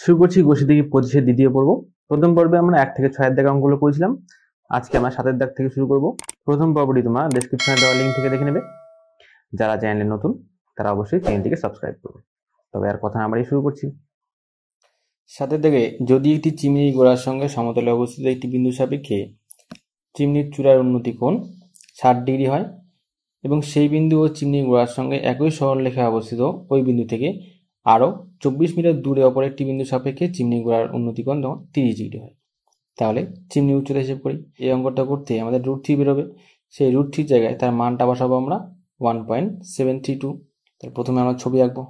শুরু করছি গোষ্ঠী থেকে 25-এর দ্বিতীয় পর্ব। প্রথম পর্বে আমরা 1 থেকে 6 এর দাগে অঙ্কগুলো করেছিলাম। আজকে আমরা 7 এর দাগ থেকে শুরু করব। প্রথম পর্বটি তোমরা ডেসক্রিপশনে দেওয়া লিঙ্ক থেকে দেখে নেবে। যারা চ্যানেলে নতুন তারা অবশ্যই চ্যানেলটিকে সাবস্ক্রাইব করবে। তবে আর কথা না বাড়িয়ে শুরু করছি। 7 এর দাগে যদি একটি চিমনির গোড়ার সঙ্গে সমতলে অবস্থিত একটি বিন্দু সাপেক্ষে চিমনির চূড়ার উন্নতি কোণ 60 ডিগ্রি হয় এবং সেই বিন্দু ও চিমনির গোড়ার সঙ্গে একই সরলরেখায় অবস্থিত ওই বিন্দু থেকে আরও 24 মিটার দূরে অপর একটি বিন্দু সাপেক্ষে চিমনির গোড়ার উন্নতি কোণ 30 ডিগ্রি হয়, তাহলে চিমনির উচ্চতা হিসেব করি। এই অঙ্কটা করতে আমাদের √3 বেরোবে। সেই √3 জায়গায় তার মানটা বসাবো আমরা 1.732। তাহলে প্রথমে আমরা ছবি আঁকবো।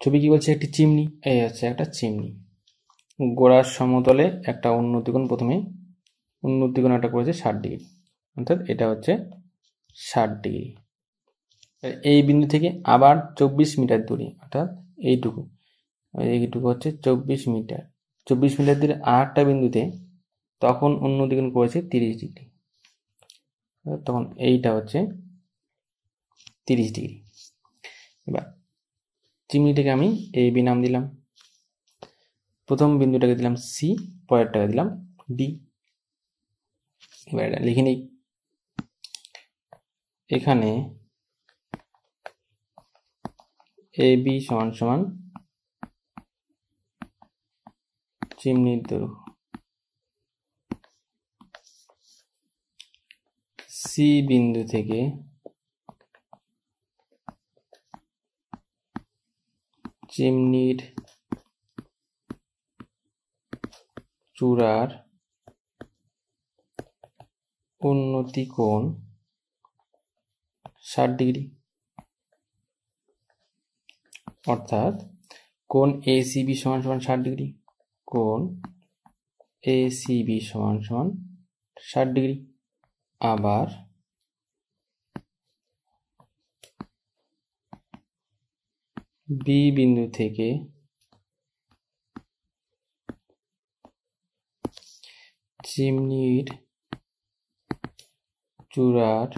ছবি কি বলছে? একটি চিমনি। এই হচ্ছে একটা চিমনি, গোড়ার সমতলে একটা উন্নতিকোণ, প্রথমে উন্নতিকোণ একটা করেছে 60 ডিগ্রি, অর্থাৎ এটা হচ্ছে 60 ডিগ্রি। এই বিন্দু থেকে আবার 24 মিটার দূরে, অর্থাৎ এইটুকু হচ্ছে 24 মিটার। 24 মিটার দূরে আর একটা বিন্দুতে তখন উন্নতিকোণ করেছে 30 ডিগ্রি, তখন এইটা হচ্ছে 30 ডিগ্রি। এবার চিমনিটাকে আমি AB নাম দিলাম। প্রথম বিন্দুটাকে দিলাম C, পরেরটাকে দিলাম D। এবার এটা লিখে নিই। এখানে AB সমান সমান চিমনির দৈর্ঘ্য, C বিন্দু থেকে চিমনির চূড়ার উন্নতি কোণ 60 ডিগ্রি, অর্থাৎ কোণ ACB সমান সমান 60 ডিগ্রি। কোণ ACB সমান সমান 60 ডিগ্রি। আবার B বিন্দু থেকে চিমনির চূড়ার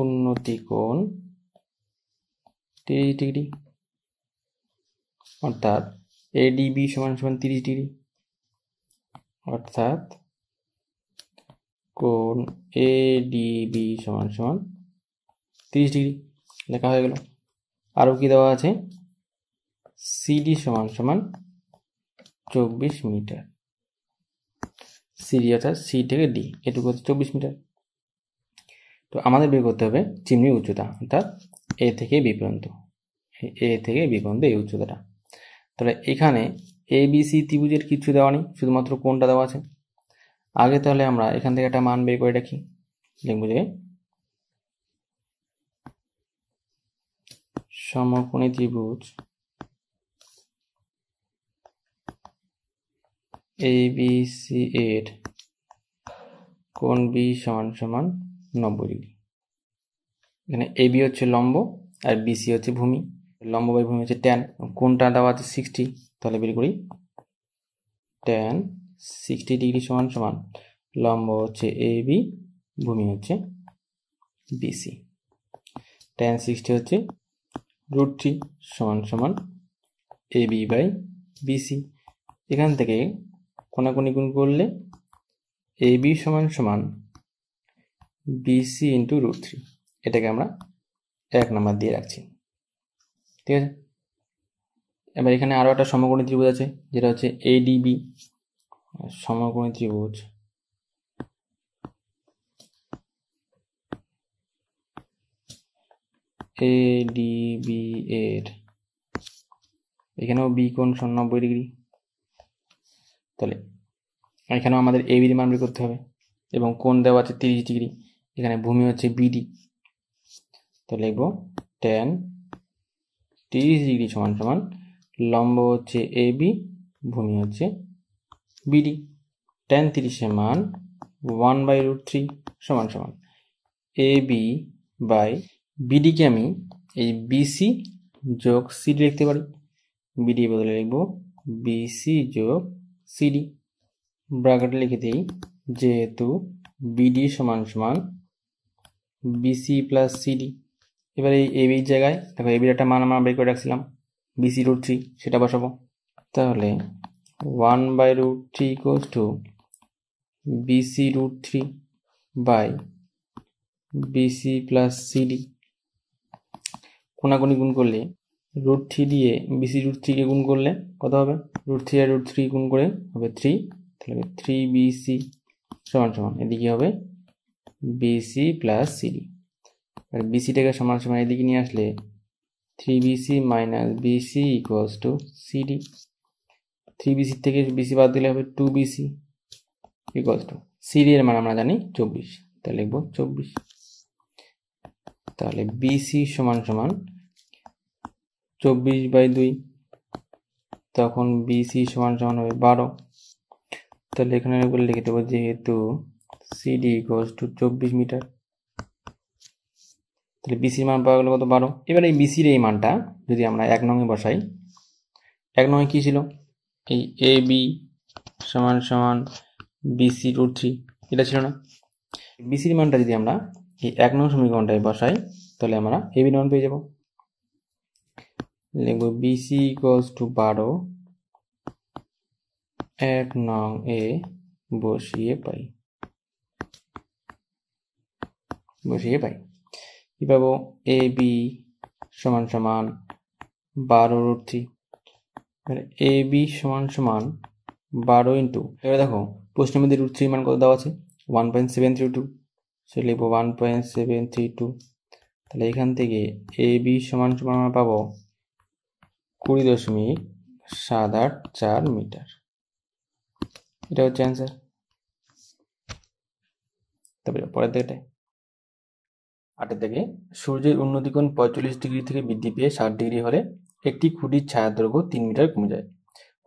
উন্নতি কোণ 30 ডিগ্রি, অর্থাৎ ADB সমান সমান 30 ডিগ্রি, অর্থাৎ কোণ ADB সমান সমান 30 ডিগ্রি লেখা হয়ে গেল। আরও কি দেওয়া আছে? CD সমান সমান 24 মিটার। CD অর্থাৎ C থেকে D, এটুকু হচ্ছে 24 মিটার। তো আমাদের বের করতে হবে চিমনির উচ্চতা, অর্থাৎ A থেকে B পর্যন্ত, এই উচ্চতাটা। তাহলে এখানে ABC ত্রিভুজের কিছু দেওয়া নেই, শুধুমাত্র কোণটা দেওয়া আছে। আগে তাহলে আমরা এখান থেকে একটা মান বের করে রাখি। লিখব যে সমকোণী ত্রিভুজ ABC এর কোণ B সমান সমান 90 ডিগ্রি। এখানে AB হচ্ছে লম্ব আর BC হচ্ছে ভূমি। লম্ব বাই ভূমি হচ্ছে tan, কোণটা দেওয়া আছে 60, তাহলে বের করি tan 60 ডিগ্রি সমান সমান লম্ব হচ্ছে AB, ভূমি হচ্ছে BC। tan 60 হচ্ছে √3 সমান সমান AB বাই BC। এখান থেকে কোণাকুণি গুণ করলে AB সমান সমান BC ইন্টু √3, এটাকে আমরা 1 নাম্বার দিয়ে রাখছি। ঠিক আছে। এবার এখানে আরো একটা সমকোণী ত্রিভুজ আছে, যেটা হচ্ছে ADB। সমকোণী ত্রিভুজ ADB এর এখানেও B কোণ 90 ডিগ্রি। তাহলে এখানেও আমাদের AB এর মান বের করতে হবে এবং কোণ দেওয়া আছে 30 ডিগ্রি। এখানে ভূমি হচ্ছে BD, তো লিখব tan 30 ডিগ্রি সমান সমান লম্ব হচ্ছে AB, ভূমি হচ্ছে BD। tan 30 এর মান 1/√3 সমান সমান AB বাই BD কে আমি এই BC যোগ CD লিখতে পারি। BD বদলে লিখব BC যোগ CD। ব্র্যাকেটে লিখে দিই, যেহেতু BD সমান সমান BC প্লাস CD। এবার এই AB জায়গায় দেখো, AB একটা মান আমরা বের করে রাখছিলাম, BC √3 সেটা বসাবো। তাহলে 1/√3 equals to BC √3 by BC plus CD। কোনাকুনি গুণ করলে √3 দিয়ে BC √3 কে গুণ করলে কত হবে? √3 আর √3 গুণ করে হবে 3, তাহলে 3BC সমান সমান এদিকে হবে BC প্লাস CD। আর BCটাকে সমান সমান এদিকে নিয়ে আসলে 3BC minus BC equals to CD। 3BC থেকে BC বাদ দিলে হবে 2BC ইকুয়ালস টু CD এর মান আমরা জানি 24, তাহলে লিখবো 24। তাহলে BC সমান সমান 24/2, তখন BC সমান সমান হবে 12। তাহলে এখানে লিখে দেবো যেহেতু CD ইকুয়ালস টু 24 মিটার, তাহলে BC মান পাওয়া গেল কত? 12। এবার এই BC এর এই মানটা যদি আমরা 1 নংয়ে বসাই, 1 নংয়ে কি ছিল? এই AB সমান সমান BC √3 এটা ছিল না? BC এর মানটা যদি আমরা এই 1 নং সমীকরণটায় বসাই তাহলে আমরা AB এর মান পেয়ে যাব। লিখব BC ইকুয়ালস টু 12 1 নং এ বসিয়ে পাই কি পাবো? AB সমান সমান 12√3, AB সমান সমান 12 ইন্টু, এবার দেখো প্রশ্নের মধ্যে √3 মান কত দেওয়া আছে? 1.732, সে লিখবো 1.732। তাহলে এখান থেকে AB সমান সমান আমরা পাবো 20.784 মিটার। এটা হচ্ছে অ্যান্সার। তারপরে পরের দিকে 8 থেকে সূর্যের উন্নতিকোণ 45 ডিগ্রি থেকে বৃদ্ধি পেয়ে 60 ডিগ্রি হলে একটি খুঁটির ছায়ার দৈর্ঘ্য 3 মিটার কমে যায়।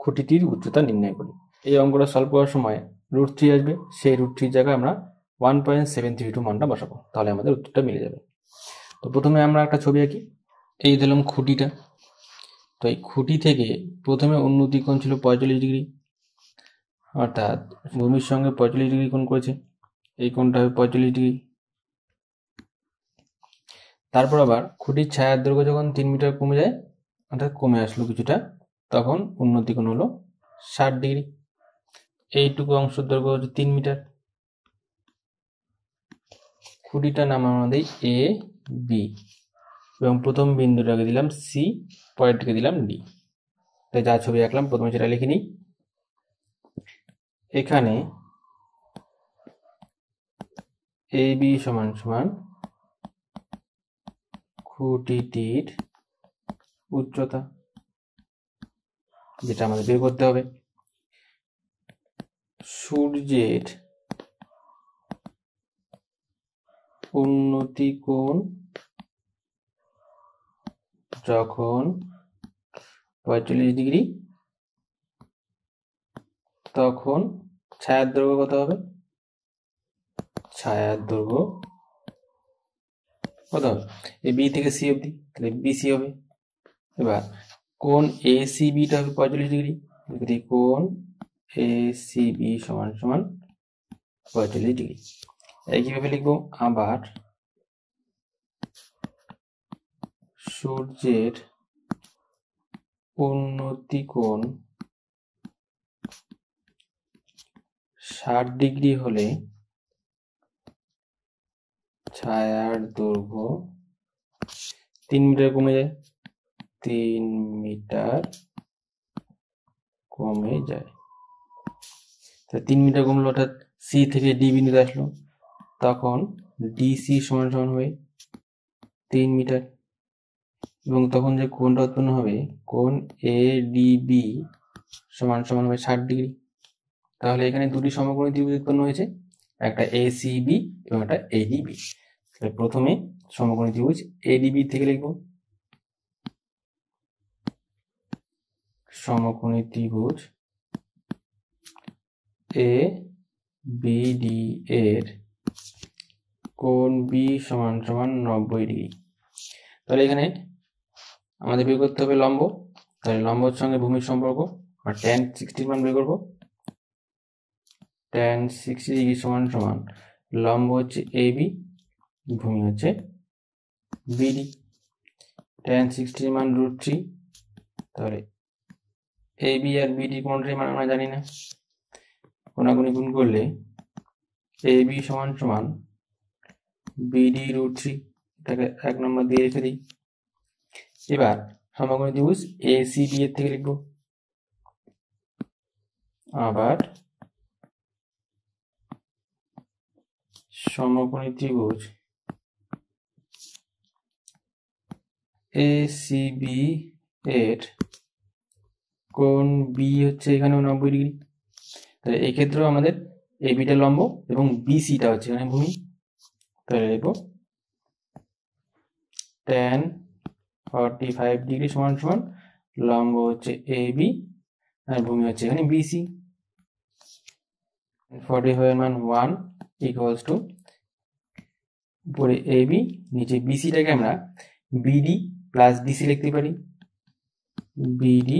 খুঁটিটির উচ্চতা নির্ণয় করি। এই অঙ্কটা সলভ করার সময় √3 আসবে, সেই √3 জায়গায় আমরা 1.732 মানটা বসাবো, তাহলে আমাদের উত্তরটা মিলে যাবে। তো প্রথমে আমরা একটা ছবি আঁকি। এই দিলাম খুঁটিটা। তো এই খুঁটি থেকে প্রথমে উন্নতিকোণ ছিল 45 ডিগ্রি, অর্থাৎ ভূমির সঙ্গে 45 ডিগ্রি কোণ করেছে, এই কোণটা হবে 45 ডিগ্রি। তারপর আবার খুঁটির ছায়ার দৈর্ঘ্য যখন 3 মিটার কমে যায়, অর্থাৎ কমে আসলো কিছুটা, তখন উন্নতিকোণ হলো 60 ডিগ্রি। এইটুকু অংশের দৈর্ঘ্য হচ্ছে 3 মিটার। খুঁটিটার নাম আমাদের A B এবং প্রথম বিন্দুটাকে দিলাম C, পরেরটাকে দিলাম D। তাই যা ছবি আঁকলাম প্রথমে সেটা লিখে নিই। এখানে AB সমান সমান খুঁটিটির উচ্চতা, যেটা আমাদের বের করতে হবে। সূর্যের উন্নতিকোণ যখন 45 ডিগ্রি, তখন ছায়ার দৈর্ঘ্য কত হবে? ছায়ার দৈর্ঘ্য কত হবে? এই B থেকে C অবধি, তাহলে BC হবে। এবার কোণ ACB টা হবে 45 ডিগ্রি, যদি কোণ ACB সমান সমান 45 ডিগ্রি। এইভাবে লিখবো। আবার সূর্যের উন্নতিকোণ 60 ডিগ্রি হলে ছায়ার দৈর্ঘ্য 3 মিটার কমে যায়, 3 মিটার কমে যায়। 3 মিটার কমলো, অর্থাৎ C থেকে D বিন্দুতে আসলো, তখন DC সমান সমান হবে 3 মিটার, এবং তখন যে কোণটা উৎপন্ন হবে, কোণ ADB সমান সমান হবে 60 ডিগ্রি। তাহলে এখানে দুটি সমকোণী ত্রিভুজ উৎপন্ন হয়েছে, একটা ACB এবং একটা ADB। তাহলে প্রথমে সমকোণী ত্রিভুজ ADB থেকে লিখব। সমকোণী ত্রিভুজ ABD এর কোণ B সমান সমান 90 ডিগ্রি। তাহলে এখানে আমাদের বের করতে হবে লম্ব, তাহলে লম্বর সঙ্গে ভূমির সম্পর্ক, আর tan 60 মান বের করব। tan 60 ডিগ্রি সমান সমান লম্ব হচ্ছে AB, ভূমি হচ্ছে BD। tan 60 মান √3, তাহলে এ বি আর বিডি কোনটাই মান আমরা জানি না, কোনাকুনি গুণ করলে এ বি সমান সমান বিডি রুট থ্রি, এটাকে 1 নম্বর দিয়ে রেখে দিই। এবার সমকোণী ত্রিভুজ এ সি বি এর থেকে লিখবো, আবার সমকোণী ত্রিভুজ এ সি বি এর কোণ বি হচ্ছে এখানেও 90 ডিগ্রি। তাহলে এই ক্ষেত্রেও আমাদের এ বিটা লম্ব এবং বিসিটা হচ্ছে এখানে ভূমি। তাহলে লিখবো tan 45 ডিগ্রি সমান সমান লম্ব হচ্ছে এ বি আর ভূমি হচ্ছে এখানে বিসি। 45 এর মান 1 ইকুয়ালস টু উপরে এ বি নিচে বিসিটাকে আমরা বিডি প্লাস ডিসি লিখতে পারি, বিডি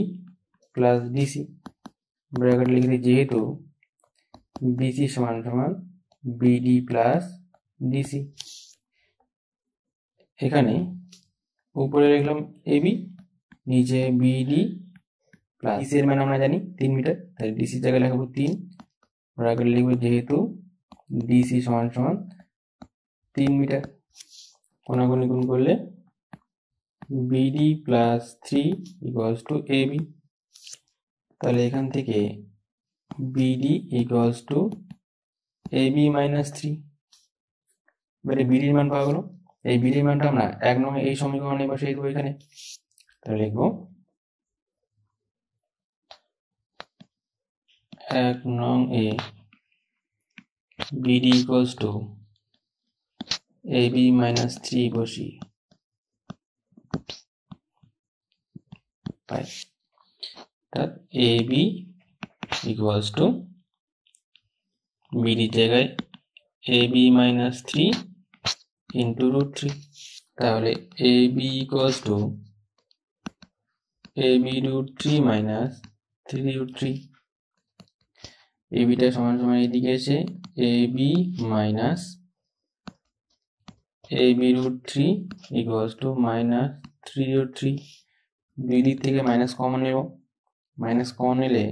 প্লাস ডিসি ব্র্যাকেট লিখে দিই, যেহেতু বিসি সমান সমান বিডি প্লাস ডিসি। এখানে উপরে লিখলাম এবি, নিচে বিডি প্লাস ডিসি এর মান আমরা জানি 3 মিটার, তাই ডিসি জায়গায় লিখবো 3 ব্র্যাকেট লিখবো, যেহেতু ডিসি সমান সমান 3 মিটার। কোনাকুনি গুণ করলে BD plus 3 equals to AB. তাহলে এখান থেকে BD equals to AB minus 3। এবারে বিডির মান পাওয়া গেল। এই বিডির মানটা আমরা 1 নং এই সমীকরণে বসিয়ে দেবো এখানে। তাহলে লিখবো 1 নং এ BD equals to AB minus 3 বসি পাই, তার এবি ইকুয়ালস টু বিডি জায়গায় এবি মাইনাস 3 ইন্টু রুট 3। তাহলে AB equals to AB root 3 minus 3 root 3। এবিটা সমান সমান এদিকে এসে AB minus AB root 3 equals to minus 3 root 3। দুই দিক থেকে মাইনাস কমন নেব, মাইনাস কমন নিলে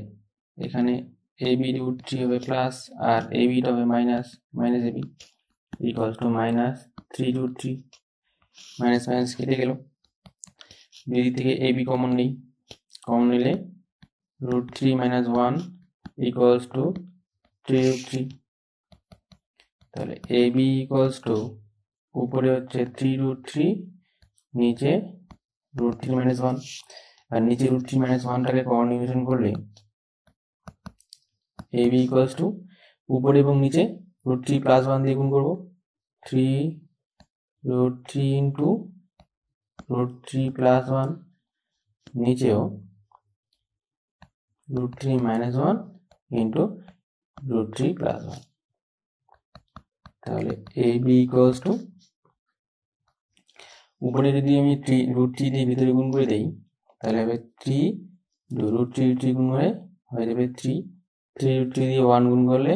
এখানে এবি রুট 3 হবে প্লাস আর এবিটা হবে minus, minus AB equals to minus 3 root 3। Minus minus কেটে গেল, দুই দিক থেকে এবি কমন নেই, কমন নিলে root 3 minus 1 equals to 3 root 3। তাহলে এবি ইকুয়ালস টু উপরে হচ্ছে 3 রুট 3, নিচে রুট 3 মাইনাস 1, আর নিচে রুট 3 মাইনাস 1টাকে কমন নির্বাচন করলে এবি ইকুয়ালস টু উপরে এবং নিচে রুট 3 প্লাস 1 দিয়ে গুণ করবো, 3 রুট 3 ইন্টু রুট 3 প্লাস 1, নিচেও root 3 minus 1 into root 3 plus 1। তাহলে এবি ইকুয়ালস টু উপরে যদি আমি রুট 3 দিয়ে ভিতরে গুণ করে দেই তাহলে হবে 3 রুট 3 গুণ করে হয়ে যাবে 3 রুট 3 দিয়ে 1 গুণ করলে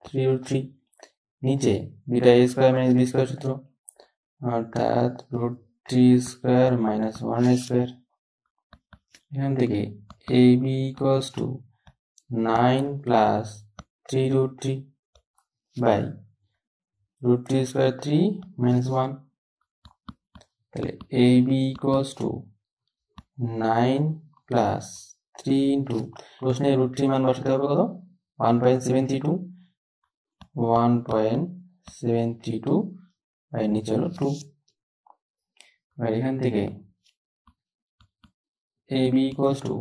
3 রুট 3। নিচে দুইটা a square minus b square সূত্র, অর্থাৎ রুট 3 স্কয়ার মাইনাস 1 স্কয়ার। এখান থেকে ab equals to 9 plus 3 root 3 by root 3 square 3 minus 1। তাহলে ab equals to 9 plus 3 into প্রশ্নে রুট 3 মান বসাতে হবে কত, 1.732, 1.732 আর নিচে হলো 2। আর এখান থেকে ab ইকুয়ালস টু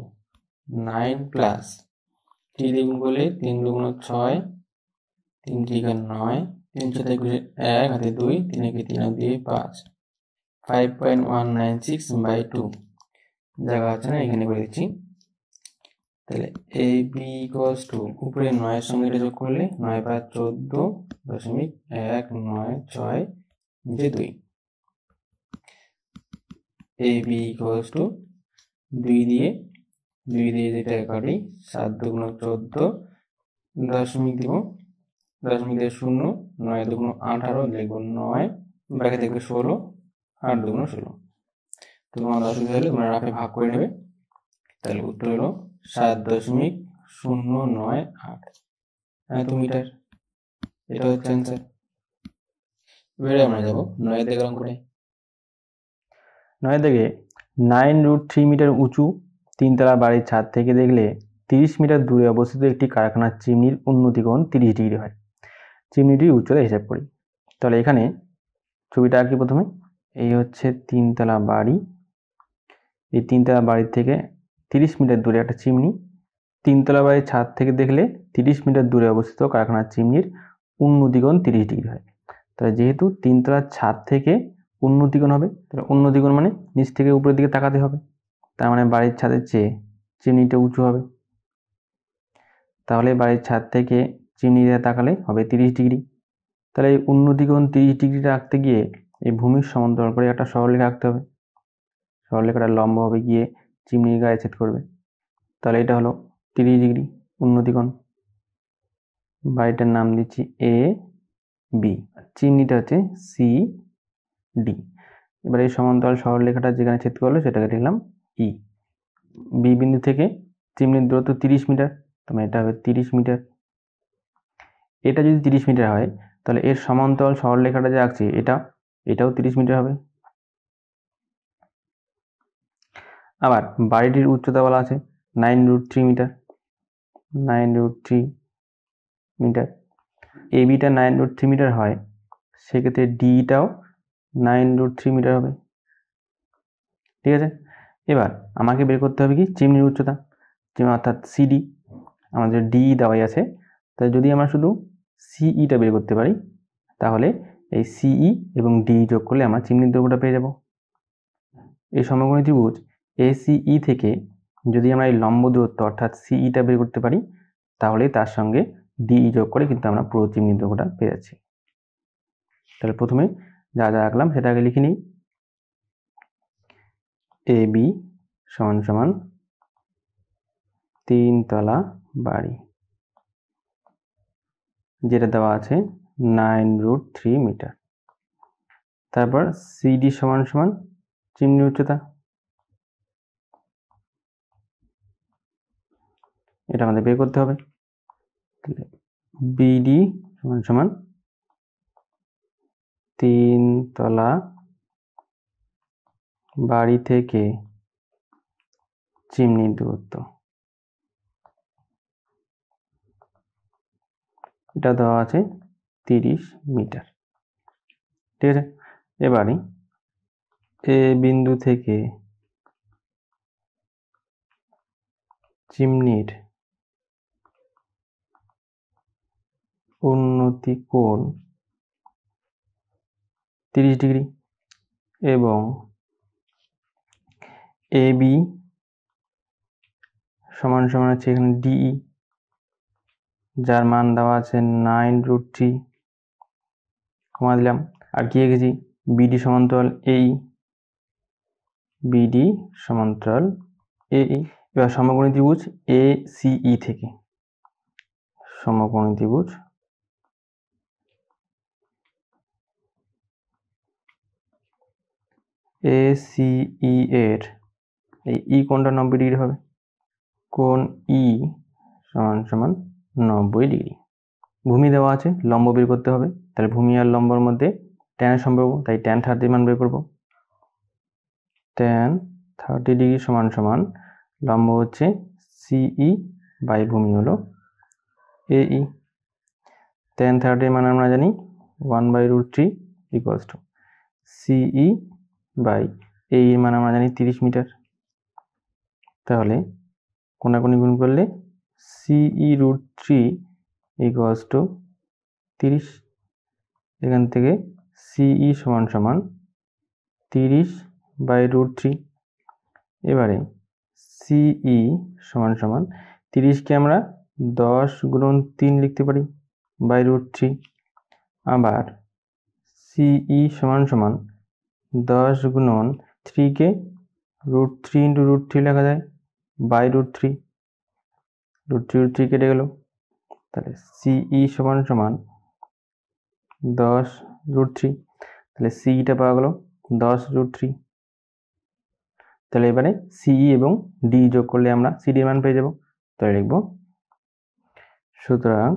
9 প্লাস 3 দিয়ে গুণ করলে 3 দুগুণ 6, 3 3 9, 3 7 1 হাতে 2, 3 একে 3 আর 2 5, 5.196 বাই 2 জায়গা আছে না, এখানে করে দিচ্ছি। তাহলে ab ইকুয়ালস টু উপরে 9 এর সঙ্গে এটা যোগ করলে 9 5 14.196 নিচে 2। ab ইকুয়ালস টু 2 দিয়ে যেটা কাটি 7 দুগুণ 14 দশমিক দিব, দশমিক দিয়ে 0, 9 দুগুণ 18 লিখবো 9, ব্র্যাকেট থাকবে 16, 8 দুগুণ 16। তোমার অসুবিধা হলে তোমরা রাফে ভাগ করে নেবে। তাহলে উত্তর হলো 7.098 মিটার। এটা হচ্ছে অ্যান্সার। এবারে আমরা যাব 9 দাগের অঙ্কটায়। 9 দাগে 9√3 মিটার উঁচু 3 তলা বাড়ির ছাদ থেকে দেখলে 30 মিটার দূরে অবস্থিত একটি কারখানার চিমনির উন্নতি কোণ 30 ডিগ্রি হয়। চিমনিটির উচ্চতা হিসাব করি। তাহলে এখানে ছবিটা আঁকি প্রথমে। এই হচ্ছে 3 তলা বাড়ি, এই 3 তলা বাড়ির থেকে 30 মিটার দূরে একটা চিমনি। 3 তলা বাড়ির ছাদ থেকে দেখলে 30 মিটার দূরে অবস্থিত কারখানার চিমনির উন্নতি কোণ 30 ডিগ্রি হয়। তাহলে যেহেতু 3 তলার ছাদ থেকে উন্নতি কোণ হবে, তাহলে উন্নতি কোণ মানে নিচ থেকে উপরের দিকে তাকাতে হবে, তার মানে বাড়ির ছাদের চেয়ে চিমনিটা উঁচু হবে। তাহলে বাড়ির ছাদ থেকে চিমনিতে তাকালে হবে 30 ডিগ্রি। তাহলে এই উন্নতি কোণ 30 ডিগ্রিটা আঁকতে গিয়ে এই ভূমির সমান্তরাল করে একটা সরলরেখা আঁকতে হবে। সরলরেখাটা লম্বভাবে গিয়ে চিমনির গায়ে ছেদ করবে। তাহলে এটা হলো 30 ডিগ্রি উন্নতি কোণ। বাড়িটার নাম দিচ্ছি এ বি, চিমনিটা হচ্ছে সি ডি। এবার এই সমান্তরাল সরলরেখাটা যেখানে ছেদ করলো সেটাকে লিখলাম ই। বি বিন্দু থেকে চিমনির দূরত্ব 30 মিটার, তাহলে এটা হবে 30 মিটার। এটা যদি 30 মিটার হয় তাহলে এর সমান্তরাল সরলরেখাটা যে আঁকছি এটাও 30 মিটার হবে। আবার বাড়িটির উচ্চতা বলা আছে 9√3 মিটার, 9√3 মিটার। এবিটা 9√3 মিটার হয়, সেক্ষেত্রে ডিটাও 9√3 মিটার হবে। ঠিক আছে, এবার আমাকে বের করতে হবে কি চিমনির উচ্চতা, অর্থাৎ সিডি। আমাদের ডি দেওয়াই আছে, তাই যদি আমরা শুধু সিইটা বের করতে পারি তাহলে এই সিই এবং ডি যোগ করলে আমরা চিমনির দৈর্ঘ্যটা পেয়ে যাব। এই সমকোণী ত্রিভুজ এসিই থেকে যদি আমরা এই লম্ব দূরত্ব অর্থাৎ সিইটা বের করতে পারি তাহলে তার সঙ্গে ডিই যোগ করে কিন্তু আমরা পুরো চিমনির দৈর্ঘ্যটা পেয়ে যাচ্ছি। তাহলে প্রথমে যা যা আঁকলাম সেটা আগে লিখে নিই। এ বি সমান সমান 3 তলা বাড়ি, যেটা দেওয়া আছে 9√3 মিটার। তারপর সিডি সমান সমান চিমনির উচ্চতা, এটা আমাদের বের করতে হবে। বিডি সমান সমান 3 তলা বাড়ি থেকে চিমনির দূরত্ব, এটা দেওয়া আছে 30 মিটার। ঠিক আছে, এবারে এ বিন্দু থেকে চিমনির উন্নতি কোণ 30 ডিগ্রি এবং এ বি সমান সমান আছে এখানে ডিই, যার মান দেওয়া আছে 9√3, কমা দিলাম। আর কি লিখেছি বিডি সমান্তরাল এই, বিডি সমান্তরাল এই। এবার সমকোণী ত্রিভুজ এ সিই থেকে, সমকোণী ত্রিভুজ এ সিই এর এই ই কোণটা 90 ডিগ্রি হবে। কোণ ই সমান সমান 90 ডিগ্রি। ভূমি দেওয়া আছে, লম্ব বের করতে হবে, তাহলে ভূমি আর লম্বর মধ্যে ট্যানের সম্পর্ক, তাই ট্যান 30 মান বের করব। ট্যান 30 ডিগ্রি সমান সমান লম্ব হচ্ছে সিই বাই ভূমি হলো এই। ট্যান 30 মান আমরা জানি 1/√3 ইকুয়ালস টু সিই বাই এই মান আমরা জানি 30 মিটার। তাহলে কোণাকুণি গুণ করলে CE√3 ইকুয়ালস টু 30। এখান থেকে সিই সমান সমান 30/√3। এবারে সিই সমান সমান 30কে আমরা 10 গুণন 3 লিখতে পারি /√3। আবার সিই সমান সমান 10 গুণন 3কে √3 × √3 লেখা যায় /√3। √3 কেটে গেল, তাহলে সিই সমান সমান 10√3। তাহলে সিইটা পাওয়া গেল 10√3। তাহলে এবারে সিই এবং ডি যোগ করলে আমরা সিডির মান পেয়ে যাব। তাহলে লিখব সুতরাং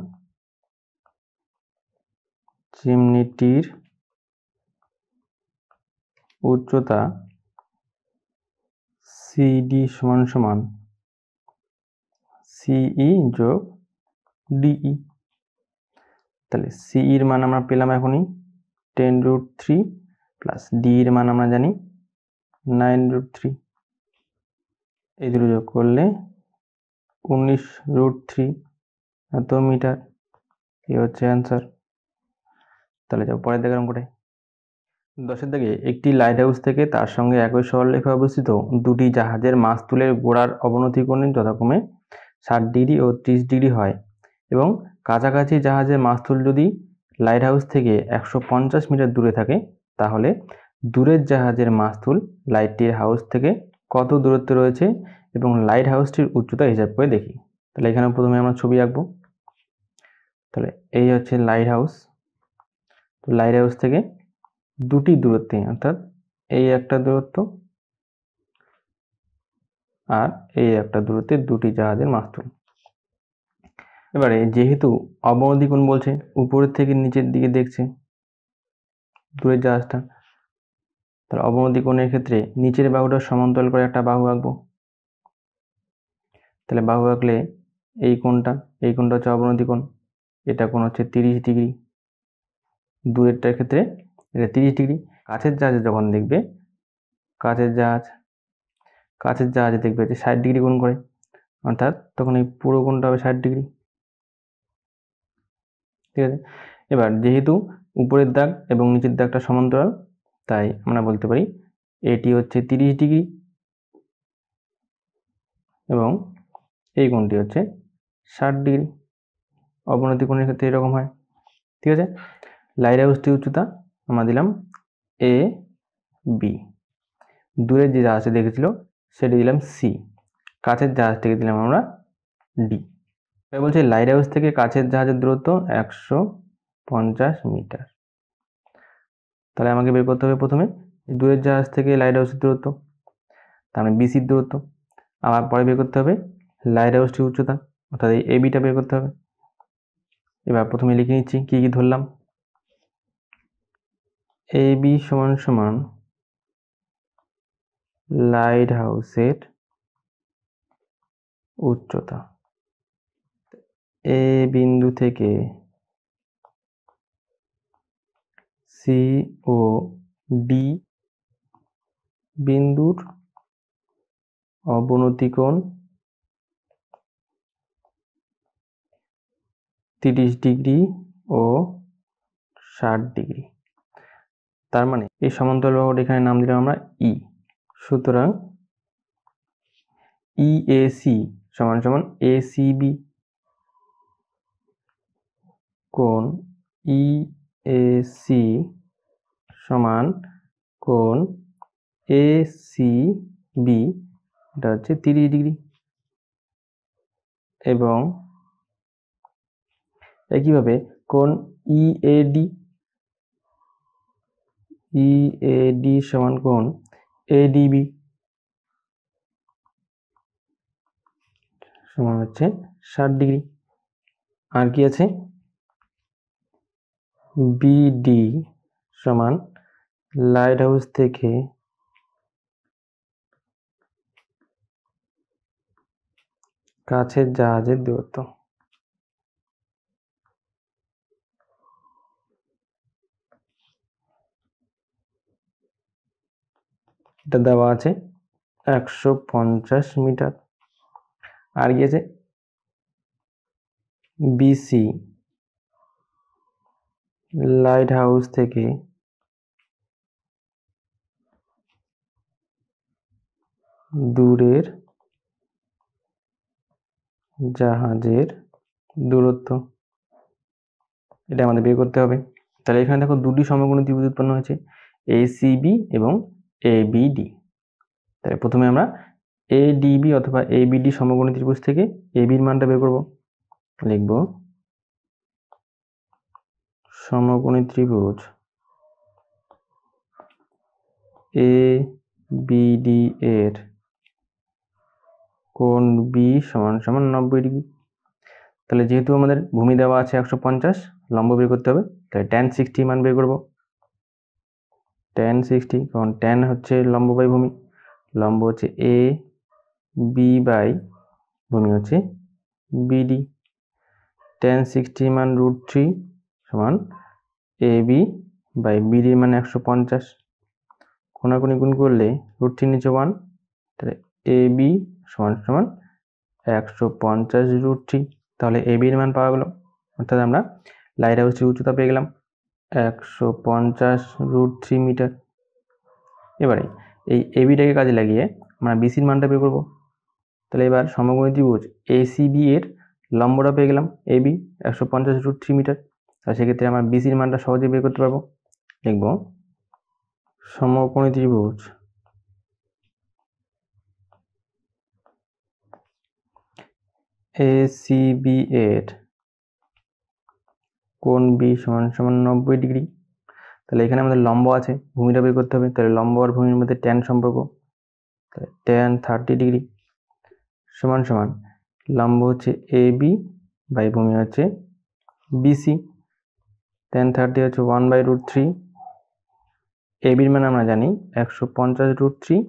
চিমনিটির উচ্চতা সিডি সমান সমান সিই যোগ ডিই। তাহলে সিইর মান আমরা পেলাম এখনই 10√3 প্লাস ডি এর মান আমরা জানি 9√3। এই দুটো যোগ করলে 19√3 এত মিটার। এই হচ্ছে অ্যান্সার। তাহলে যাও পরের দাগের অঙ্কটায়। 10-এর দাগে একটি লাইট হাউস থেকে তার সঙ্গে একই সরলরেখা অবস্থিত দুটি জাহাজের মাস্তুলের গোড়ার অবনতি কোণ যথাক্রমে 60 ডিগ্রি ও 30 ডিগ্রি হয় এবং কাছাকাছি জাহাজের মাস্তুল যদি লাইট হাউস থেকে 150 মিটার দূরে থাকে, তাহলে দূরের জাহাজের মাস্তুল লাইটটির হাউস থেকে কত দূরত্বে রয়েছে এবং লাইট হাউসটির উচ্চতা হিসাব করে দেখি। তাহলে এখানে প্রথমে আমরা ছবি আঁকবো। তাহলে এই হচ্ছে লাইট হাউস। তো লাইট হাউস থেকে দুটি দূরত্বে, অর্থাৎ এই একটা দূরত্ব আর এই একটা দূরত্বে দুটি জাহাজের মাস্তুল। এবারে যেহেতু অবনতি কোণ বলছে, উপরের থেকে নিচের দিকে দেখছে দূরের জাহাজটা, তাহলে অবনতি কোণের ক্ষেত্রে নিচের বাহুটা সমান্তরাল করে একটা বাহু আঁকবো। তাহলে বাহু আঁকলে এই কোণটা হচ্ছে অবনতি কোণ, এটা কোণ হচ্ছে 30 ডিগ্রি। দূরেরটার ক্ষেত্রে এটা 30 ডিগ্রি। কাছের জাহাজে যখন দেখবে, কাছের জাহাজে দেখবে যে 60 ডিগ্রি কোণ করে, অর্থাৎ তখন এই পুরো কোণটা হবে 60 ডিগ্রি। ঠিক আছে। এবার যেহেতু উপরের দাগ এবং নিচের দাগটা সমান্তরাল, তাই আমরা বলতে পারি এটি হচ্ছে 30 ডিগ্রি এবং এই কোণটি হচ্ছে 60 ডিগ্রি। অবনতি কোণের ক্ষেত্রে এরকম হয়। ঠিক আছে। লাইট হাউসটির উচ্চতা আমরা দিলাম এ বি। দূরের যে জাহাজটি দেখেছিল সেটি দিলাম সি। কাছের জাহাজটিকে দিলাম আমরা ডি। এবার বলছে লাইট হাউস থেকে কাছের জাহাজের দূরত্ব 150 মিটার। তাহলে আমাকে বের করতে হবে প্রথমে দূরের জাহাজ থেকে লাইট হাউসের দূরত্ব, তার মানে বিসির দূরত্ব। আবার পরে বের করতে হবে লাইট হাউসটির উচ্চতা, অর্থাৎ এই এবিটা বের করতে হবে। এবার প্রথমে লিখে নিচ্ছি কি কি ধরলাম। এবি সমান সমান লাইট হাউসের উচ্চতা। এ বিন্দু থেকে সি ও ডি বিন্দুর অবনতি কোণ 30 ডিগ্রি ও 60 ডিগ্রি। তার মানে এই সমান্তরাল বাহুর এখানে নাম দিলাম আমরা ই। সুতরাং ইএসি সমান সমান এসিবি কোণ ইএসি সমান কোণ এসিবি, এটা হচ্ছে 30 ডিগ্রি। এবং একইভাবে কোণ ইএডি সমান কোণ এডিবি সমান হচ্ছে 60 ডিগ্রি। আর কি আছে, বিডি সমান লাইট হাউস থেকে কাছের জাহাজের দূরত্ব। এটা দেওয়া আছে 150 মিটার। আর কি আছে, বিসি লাইট হাউস থেকে দূরের জাহাজের দূরত্ব, এটা আমাদের বের করতে হবে। তাহলে এখানে দেখো দুটি সমকোণী ত্রিভুজ উৎপন্ন হয়েছে, এসিবি এবং এবিডি। তাহলে প্রথমে আমরা এডিবি অথবা এবিডি সমকোণী ত্রিভুজ থেকে এবির মানটা বের করব। লিখব সমকোণী ত্রিভুজ এ বিডি এর কোণ বি সমান সমান 90 ডিগ্রি। তাহলে যেহেতু আমাদের ভূমি দেওয়া আছে 150, লম্ব বের করতে হবে, তাহলে tan 60 মান বের করব। tan 60, কারণ tan হচ্ছে লম্ব বাই ভূমি, লম্ব হচ্ছে এ বি বাই ভূমি হচ্ছে বিডি। tan 60 মান √3 সমান এ বি বাই বিডি মান 150, কোনাকুনি গুণ করলে √3 নিচে 1, তাহলে এ বি সমান সমান 150 √3। তাহলে এ বির মান পাওয়া গেল, অর্থাৎ আমরা লাইট হাউসটির উচ্চতা পেয়ে গেলাম 150 √3 মিটার। এবারে এই এ বিটাকে কাজে লাগিয়ে আমরা বিসির মানটা বের করবো। তাহলে এবার সমকোণী ত্রিভুজ এসিবি এর লম্বটা পেয়ে গেলাম এ বি 150 √3 মিটার। তাহলে সেক্ষেত্রে আমরা বিসির মানটা সহজেই বের করতে পারবো। লিখব সমকোণী ত্রিভুজ এসিবি এর কোণ বি সমান সমান 90 ডিগ্রি। তাহলে এখানে আমাদের লম্ব আছে, ভূমিটা বের করতে হবে। তাহলে লম্ব আর ভূমির মধ্যে tan সম্পর্ক, তাহলে tan 30 ডিগ্রি সমান সমান লম্ব হচ্ছে এ বি বাই ভূমি হচ্ছে বিসি। tan 30 হচ্ছে 1/√3, এ বির মান আমরা জানি 150 √3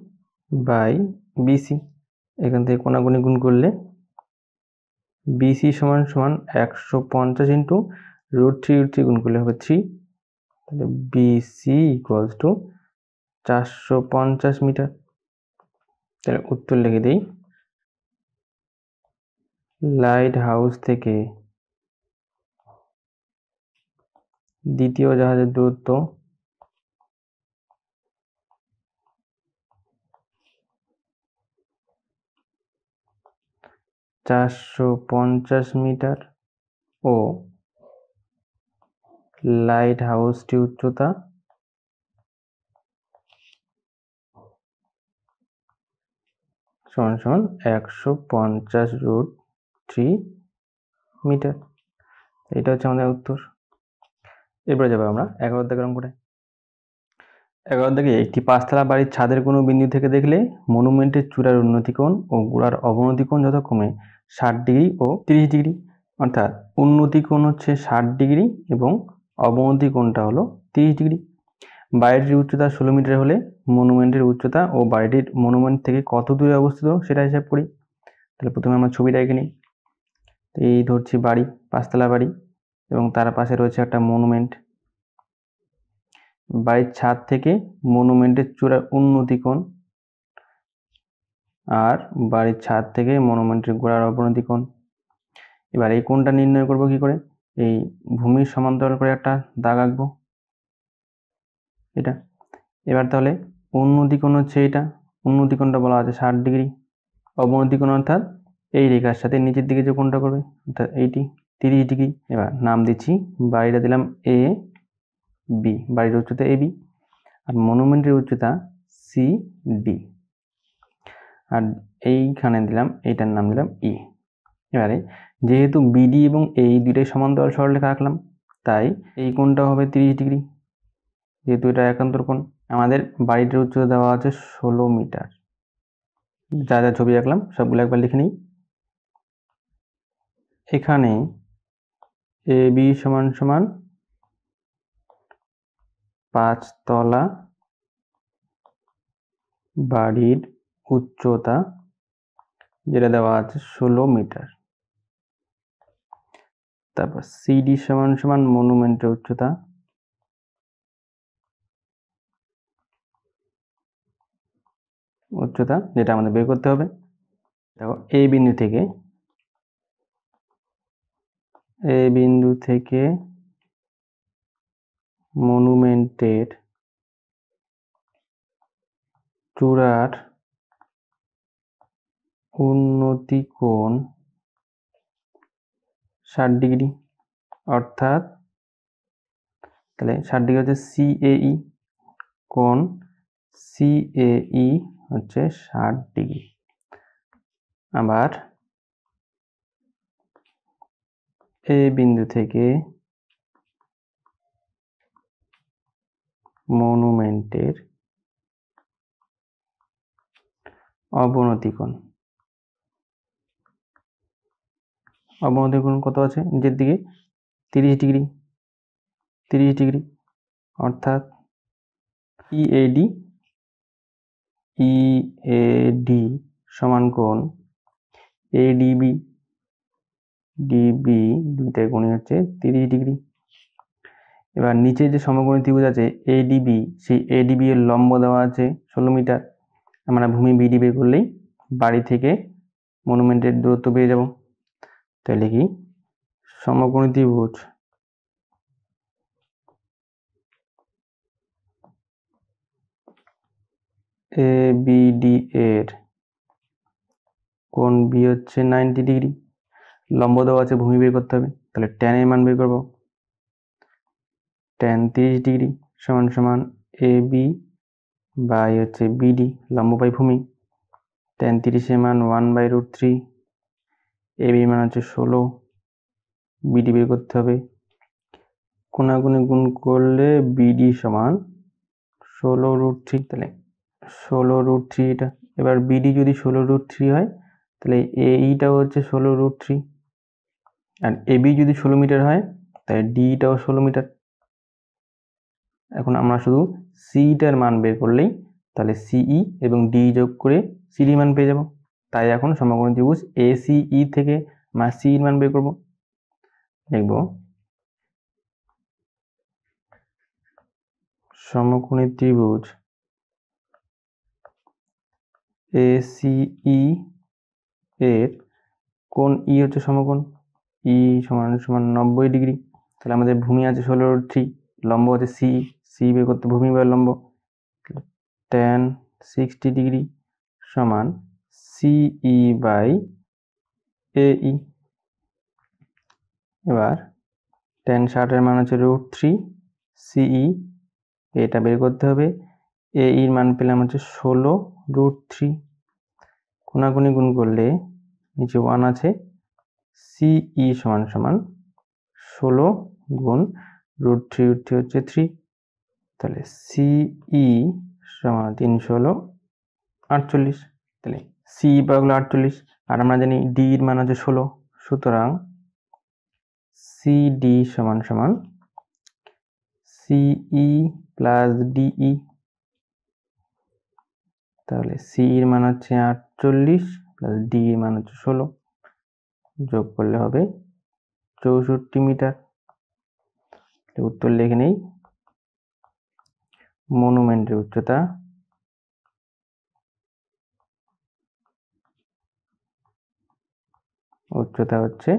বাই বিসি। এখান থেকে কোনাকুনি গুণ করলে বিসি সমান সমান 150 ইন্টু √3 গুণ করলে হবে 3, তাহলে বিসি ইকুয়ালস টু 450 মিটার। তাহলে উত্তর লিখে দিই, লাইট হাউস থেকে দ্বিতীয় জাহাজের দূরত্ব 450 মিটার ও লাইট হাউসটি উচ্চতা 150 √3 মিটার। এটা হচ্ছে আমাদের উত্তর। এরপরে যাবো আমরা 11 দাগের অঙ্কটায়। 11 দাগে একটি 5তলা বাড়ির ছাদের কোনো বিন্দু থেকে দেখলে মনুমেন্টের চূড়ার উন্নতি কোণ ও গোড়ার অবনতি কোণ যথাক্রমে 60 ডিগ্রি ও 30 ডিগ্রি। অর্থাৎ উন্নতি কোণ হচ্ছে 60 ডিগ্রি এবং অবনতি কোণটা হলো 30 ডিগ্রি। বাড়িটির উচ্চতা 16 মিটার হলে মনুমেন্টের উচ্চতা ও বাড়িটির মনুমেন্ট থেকে কত দূরে অবস্থিত সেটা হিসাব করি। তাহলে প্রথমে আমরা ছবিটা এঁকে নিই। এই ধরছি বাড়ি, 5তলা বাড়ি, এবং তার পাশে রয়েছে একটা মনুমেন্ট। বাড়ির ছাদ থেকে মনুমেন্টের চূড়ার উন্নতি কোণ আর বাড়ির ছাদ থেকে মনুমেন্টের গোড়ার অবনতি কোণ। এবার এই কোণটা নির্ণয় করব কি করে? এই ভূমির সমান্তরাল করে একটা দাগ আঁকবো, এটা। এবার তাহলে উন্নতি কোণ হচ্ছে এটা, উন্নতি কোণটা বলা আছে 60 ডিগ্রি। অবনতি কোণ অর্থাৎ এই রেখার সাথে নিচের দিকে যে কোণটা করবে, অর্থাৎ এইটি 30 ডিগ্রি। এবার নাম দিচ্ছি, বাড়িটা দিলাম এ বি, বাড়ির উচ্চতা এ বি, আর মনুমেন্টের উচ্চতা সি ডি, আর এইখানে দিলাম, এইটার নাম দিলাম ই। এবারে যেহেতু বিডি এবং এই দুইটাই সমান্তরাল সরলরেখা আঁকলাম, তাই এই কোণটা হবে 30 ডিগ্রি, যেহেতু এটা একান্তর কোণ। আমাদের বাড়িটার উচ্চতা দেওয়া আছে 16 মিটার। যা যা ছবি আঁকলাম সবগুলো একবার লিখে নিই। এখানে এ বি সমান সমান 5তলা বাড়ির উচ্চতা, যেটা দেওয়া আছে 16 মিটার। তারপর সিডি সমান সমান মনুমেন্টের উচ্চতা, যেটা আমাদের বের করতে হবে। দেখো এই বিন্দু থেকে মনুমেন্টের চূড়ার উন্নতি কোণ 60 ডিগ্রি, অর্থাৎ তাহলে 60 ডিগ্রি হচ্ছে সিএই, কোণ সিএই হচ্ছে 60 ডিগ্রি। আবার এই বিন্দু থেকে মনুমেন্টের অবনতি কোণ। অবনতি কোণ কত আছে নিচের দিকে? 30 ডিগ্রি। 30 ডিগ্রি অর্থাৎ EAD সমান কোণ ADB। দুইটাই কোণই হচ্ছে 30 ডিগ্রি। এবার নিচে যে সমকোণী ত্রিভুজ আছে ADB, সেই ADB এর লম্ব দেওয়া আছে 16 মিটার। আমরা ভূমি BD বের করলেই বাড়ি থেকে মনুমেন্টের দূরত্ব পেয়ে যাব। তাহলে কি সমকোণী ত্রিভুজ ABD এর কোণ B হচ্ছে 90 ডিগ্রি। লম্ব দেওয়া আছে, ভূমি বের করতে হবে। তাহলে tan এর মান বের করব। tan 30 ডিগ্রি সমান সমান AB বাই হচ্ছে BD, লম্ব বাই ভূমি। tan 30 এর মান 1/√3। AB এর মান হচ্ছে 16, BD বের করতে হবে। কোণাগুণি গুণ করলে BD সমান 16√3। তাহলে 16√3 এটা। এবার BD যদি 16√3 হয় তাহলে AEটাও হচ্ছে 16√3, আর AB যদি 16 মিটার হয় তাহলে DEটাও 16 মিটার। এখন আমরা শুধু CEটার মান বের করলেই তাহলে CE এবং DE যোগ করে CD মান পেয়ে যাব। তাই এখন সমকোণী ত্রিভুজ ACE থেকে আমরা CE এর মান বের করব। দেখব সমকোণী ত্রিভুজ ACE এর কোণ E হচ্ছে সমকোণ E সমান সমান 90 ডিগ্রি। তাহলে আমাদের ভূমি আছে 16√3, লম্ব আছে CE বের করতে ভূমি বাই লম্ব। tan 60 ডিগ্রি সমান CE বাই AE। এবার tan 60 এর মান হচ্ছে √3, CE এটা বের করতে হবে। AE এর মান পেলাম হচ্ছে 16√3। কোণাগুণি গুণ করলে নিচে 1 আছে, CE সমান সমান 16 গুণ √3 হচ্ছে 3। তাহলে CE সমান 3 হলো 48। তাহলে CE পাওয়া গেল 48, আর আমরা জানি D এর মান হচ্ছে 16, সুতরাং CD সমান সমান CE প্লাস DE। তাহলে CE এর মান হচ্ছে 48 প্লাস DE এর মান হচ্ছে 16, যোগ করলে হবে 64 মিটার। উত্তর লিখে নেই। মনুমেন্টের উচ্চতা হচ্ছে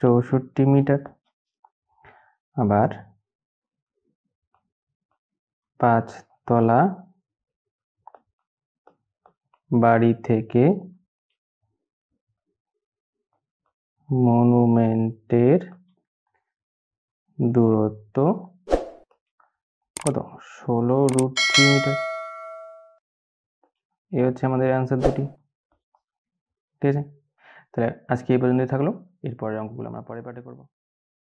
64 মিটার। আবার 5 তলা বাড়ি থেকে মনুমেন্টের দূরত্ব কত? 16√3 মিটার। এই হচ্ছে আমাদের অ্যান্সার দুটি। ঠিক আছে, তাহলে আজকে এই পর্যন্তই থাকলো। এরপরের অঙ্কগুলো আমরা পরে পাঠে করবো।